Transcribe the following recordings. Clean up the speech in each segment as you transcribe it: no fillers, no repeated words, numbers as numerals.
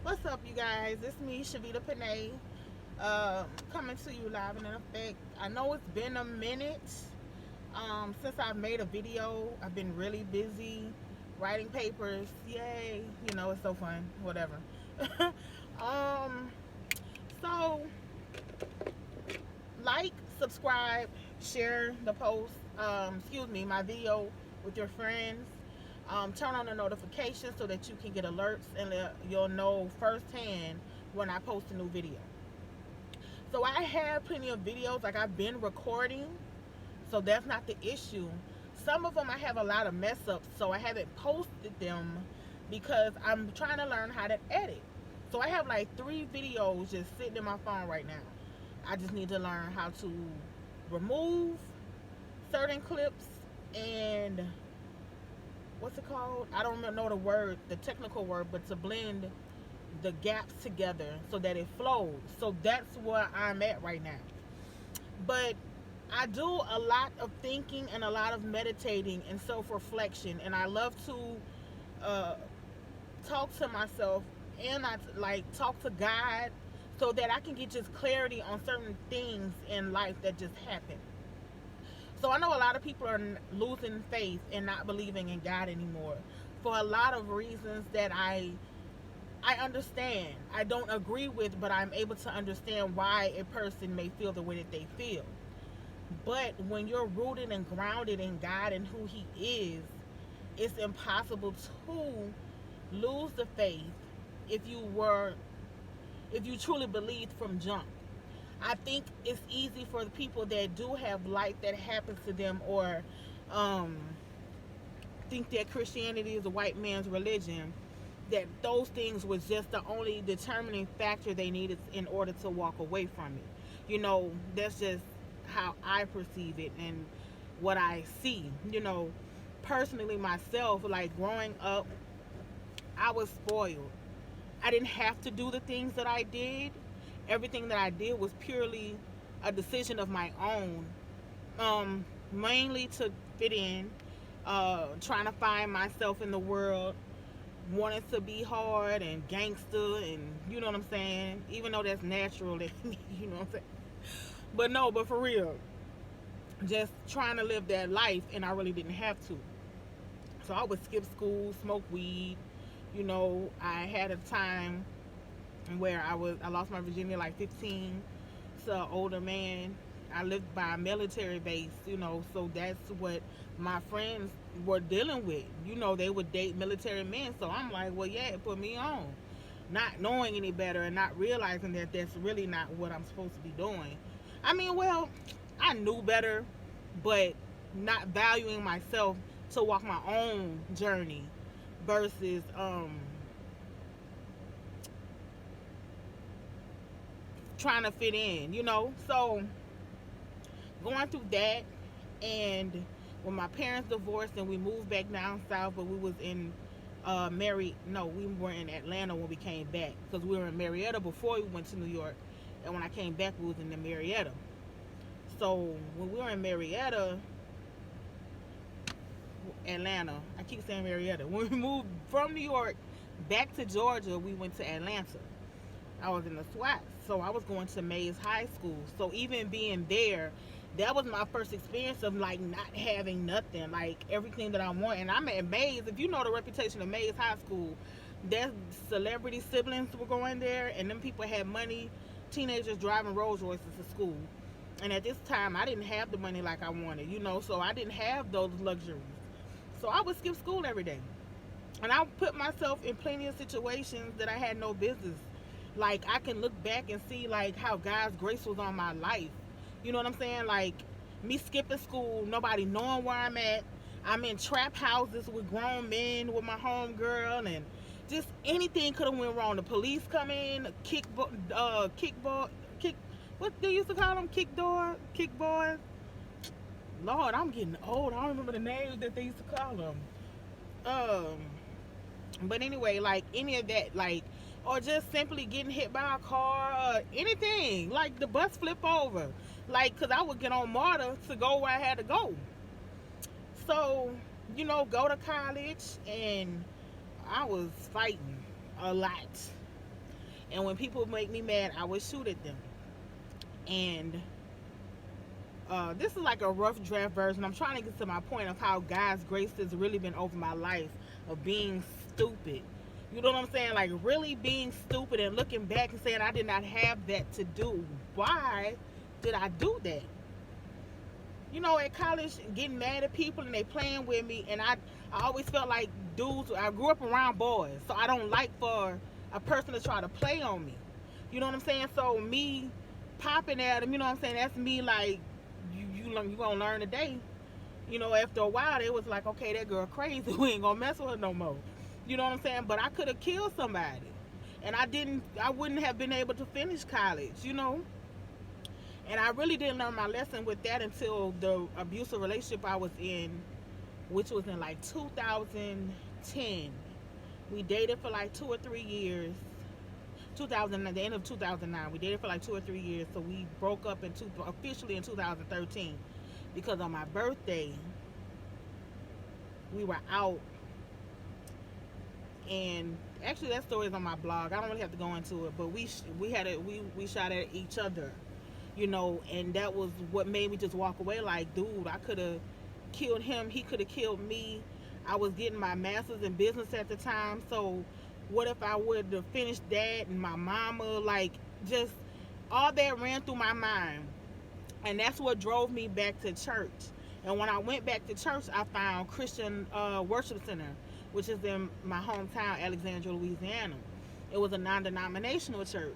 What's up, you guys? It's me, CHEVITA PENÉ, coming to you live and in effect. I know it's been a minute since I've made a video. I've been really busy writing papers. Yay! It's so fun. Whatever. um, so like, subscribe, share the post. My video with your friends. Turn on the notifications so that you can get alerts and you'll know firsthand when I post a new video. So I have plenty of videos, like I've been recording, so that's not the issue. Some of them I have a lot of mess ups, so I haven't posted them because I'm trying to learn how to edit. So I have like 3 videos just sitting in my phone right now. I just need to learn how to remove certain clips and what's it called? I don't know the word, the technical word, but to blend the gaps together so that it flows. So that's where I'm at right now. But I do a lot of thinking and a lot of meditating and self-reflection, and I love to uh, talk to myself, and I like talk to God so that I can get just clarity on certain things in life that just happen. So I know a lot of people are losing faith and not believing in God anymore for a lot of reasons that I understand. I don't agree with, but I'm able to understand why a person may feel the way that they feel. But when you're rooted and grounded in God and who He is, it's impossible to lose the faith if if you truly believed from jump. I think it's easy for the people that do have life that happens to them, or um, think that Christianity is a white man's religion, that those things was just the only determining factor they needed in order to walk away from it. That's just how I perceive it and what I see. Personally myself, like growing up, I was spoiled. I didn't have to do the things that I did. Everything that I did was purely a decision of my own, mainly to fit in, trying to find myself in the world, wanting to be hard and gangster, and you know what I'm saying. Even though that's natural, that you know what I'm saying. But for real, just trying to live that life, and I really didn't have to. So I would skip school, smoke weed. I had a time where I lost my virginity like 15 to an older man. I lived by a military base, so that's what my friends were dealing with. They would date military men, so I'm like, well, yeah, it put me on. Not knowing any better and not realizing that that's really not what I'm supposed to be doing. I mean, well, I knew better, but not valuing myself to walk my own journey versus trying to fit in. So going through that, and when my parents divorced and we moved back down south, but we was in we were in Atlanta when we came back, because we were in Marietta before we went to New York, and when I came back we was in the Marietta. So when we were in Marietta, Atlanta, I keep saying Marietta, when we moved from New York back to Georgia, we went to Atlanta. I was in the SWAT, so I was going to Mays High School. So even being there, that was my first experience of like not having nothing, like everything that I want. And I'm at Mays. If you know the reputation of Mays High School, their celebrity siblings were going there, and them people had money. Teenagers driving Rolls Royces to school. And at this time, I didn't have the money like I wanted, so I didn't have those luxuries. So I would skip school every day. And I put myself in plenty of situations that I had no business. Like, I can look back and see like how God's grace was on my life. You know what I'm saying? Like, me skipping school, nobody knowing where I'm at. I'm in trap houses with grown men with my home girl, and just anything could have went wrong. The police come in, kick what they used to call them, kick boys. Lord, I'm getting old. I don't remember the names that they used to call them. Um, but anyway, like any of that, like, or just simply getting hit by a car, or anything, like the bus flip over, like, cause I would get on MARTA to go where I had to go. So, go to college, and I was fighting a lot. And when people make me mad, I would shoot at them. And this is like a rough draft version. I'm trying to get to my point of how God's grace has really been over my life of being stupid. You know what I'm saying? Like really being stupid and looking back and saying I did not have that to do. Why did I do that? You know, at college, getting mad at people and they playing with me, and I always felt like dudes. I grew up around boys, so I don't like for a person to try to play on me. You know what I'm saying? So me popping at them, you know what I'm saying? That's me like you gonna learn today. You know, after a while, they was like, okay, that girl crazy. We ain't gonna mess with her no more. You know what I'm saying? But I could have killed somebody, and I wouldn't have been able to finish college. You know. And I really didn't learn my lesson with that until the abusive relationship I was in, which was in like 2010. We dated for like 2 or 3 years. 2009, the end of 2009. We dated for like 2 or 3 years. So we broke up officially in 2013 because on my birthday we were out. And actually that story is on my blog. I don't really have to go into it, but we shot at each other. You know, and that was what made me just walk away like, dude, I could have killed him. He could have killed me. I was getting my master's in business at the time. So what if I would have finished that and my mama? Like, just all that ran through my mind. And that's what drove me back to church. And when I went back to church, I found Christian Worship Center, which is in my hometown, Alexandria, Louisiana. It was a non-denominational church.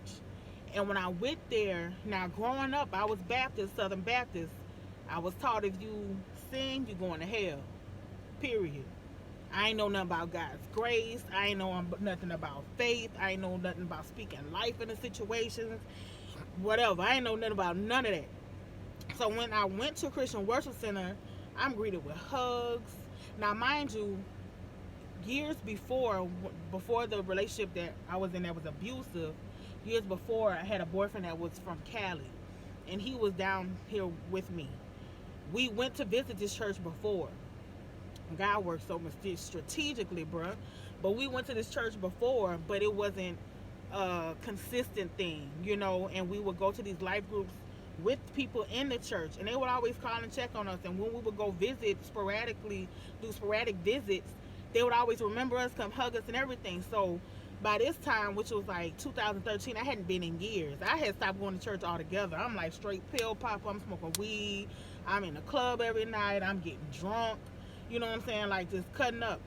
And when I went there, now growing up, I was Baptist, Southern Baptist. I was taught if you sin, you're going to hell. Period. I ain't know nothing about God's grace. I ain't know nothing about faith. I ain't know nothing about speaking life in the situations. Whatever. I ain't know nothing about none of that. So when I went to Christian Worship Center, I'm greeted with hugs. Now, mind you, years before the relationship that I was in that was abusive, years before, I had a boyfriend that was from Cali, and he was down here with me. We went to visit this church before. God works so much strategically, bruh. But we went to this church before, but it wasn't a consistent thing, you know, and we would go to these life groups with people in the church, and they would always call and check on us, and when we would go visit sporadically, do sporadic visits, they would always remember us, come hug us and everything. So by this time, which was like 2013, I hadn't been in years. I had stopped going to church altogether. I'm like straight pill popper. I'm smoking weed. I'm in the club every night. I'm getting drunk. You know what I'm saying? Like just cutting up.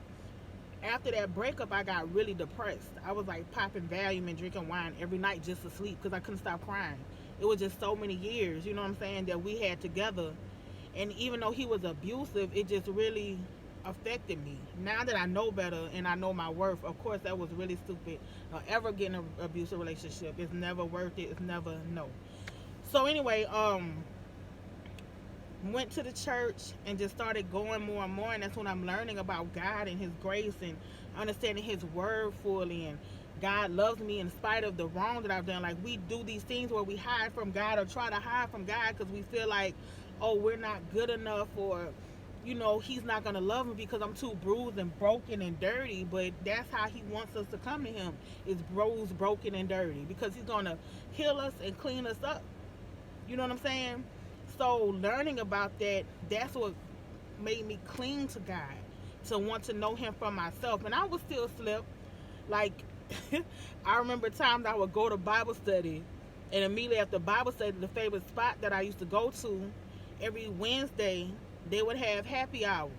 After that breakup, I got really depressed. I was like popping Valium and drinking wine every night just to sleep because I couldn't stop crying. It was just so many years, you know what I'm saying, that we had together. And even though he was abusive, it just really affected me. Now that I know better and I know my worth, of course that was really stupid. Ever getting an abusive relationship, it's never worth it. It's never, no. So anyway, went to the church and just started going more and more, and that's when I'm learning about God and his grace and understanding his word fully, and God loves me in spite of the wrong that I've done. Like we do these things where we hide from God or try to hide from God because we feel like, oh, we're not good enough, or you know, he's not going to love me because I'm too bruised and broken and dirty. But that's how he wants us to come to him, is bruised, broken, and dirty, because he's going to heal us and clean us up. You know what I'm saying? So learning about that, that's what made me cling to God, to want to know him for myself. And I would still slip. Like, I remember times I would go to Bible study, and immediately after Bible study, the favorite spot that I used to go to every Wednesday, they would have happy hour.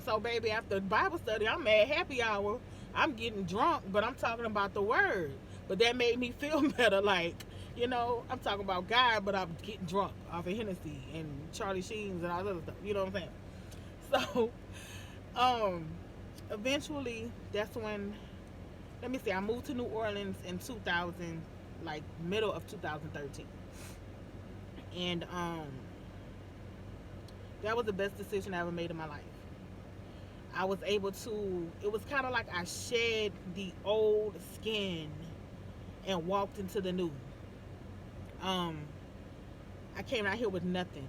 So baby, after Bible study, I'm at happy hour. I'm getting drunk, but I'm talking about the word. But that made me feel better. Like, you know, I'm talking about God, but I'm getting drunk off of Hennessy and Charlie Sheen's and all that other stuff. You know what I'm saying? So, eventually, that's when, let me see, I moved to New Orleans in 2000, like middle of 2013. And, that was the best decision I ever made in my life. I was able to, it was kind of like I shed the old skin and walked into the new. I came out here with nothing.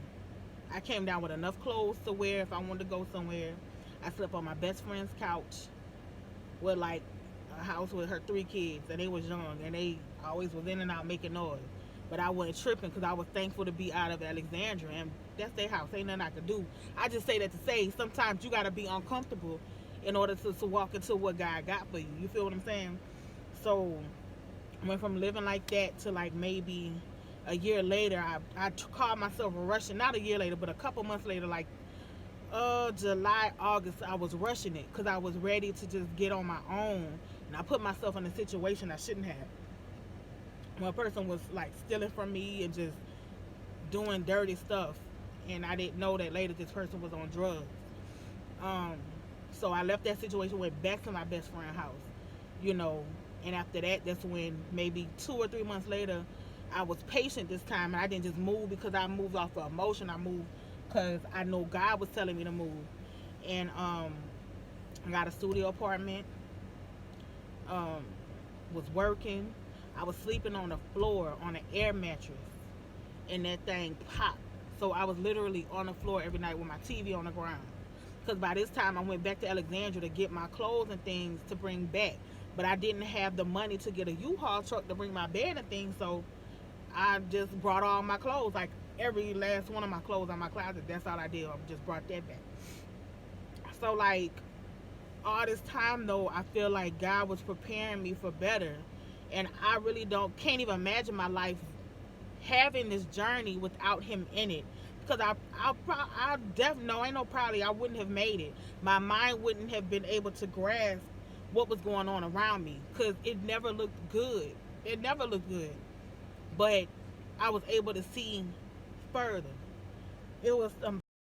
I came down with enough clothes to wear if I wanted to go somewhere. I slept on my best friend's couch with like a house with her 3 kids, and they was young, and they always was in and out making noise. But I wasn't tripping because I was thankful to be out of Alexandria, and that's their house. Ain't nothing I could do. I just say that to say sometimes you gotta be uncomfortable in order to walk into what God got for you. You feel what I'm saying? So I went from living like that to like maybe a year later. I called myself rushing. Not a year later, but a couple months later, like July, August, I was rushing it because I was ready to just get on my own, and I put myself in a situation I shouldn't have. One person was like stealing from me and just doing dirty stuff, and I didn't know that later this person was on drugs. Um, so I left that situation, went back to my best friend's house, you know, and after that, that's when maybe 2 or 3 months later, I was patient this time, and I didn't just move because I moved off of emotion. I moved because I know God was telling me to move, and I got a studio apartment. Um, was working. I was sleeping on the floor on an air mattress, and that thing popped. So I was literally on the floor every night with my TV on the ground. Because by this time, I went back to Alexandria to get my clothes and things to bring back. But I didn't have the money to get a U-Haul truck to bring my bed and things, so I just brought all my clothes. Like every last one of my clothes in my closet, that's all I did. I just brought that back. So like all this time though, I feel like God was preparing me for better. And I really can't even imagine my life having this journey without him in it. Because I definitely know, ain't no probably, I wouldn't have made it. My mind wouldn't have been able to grasp what was going on around me. Because it never looked good. It never looked good. But I was able to see further. It was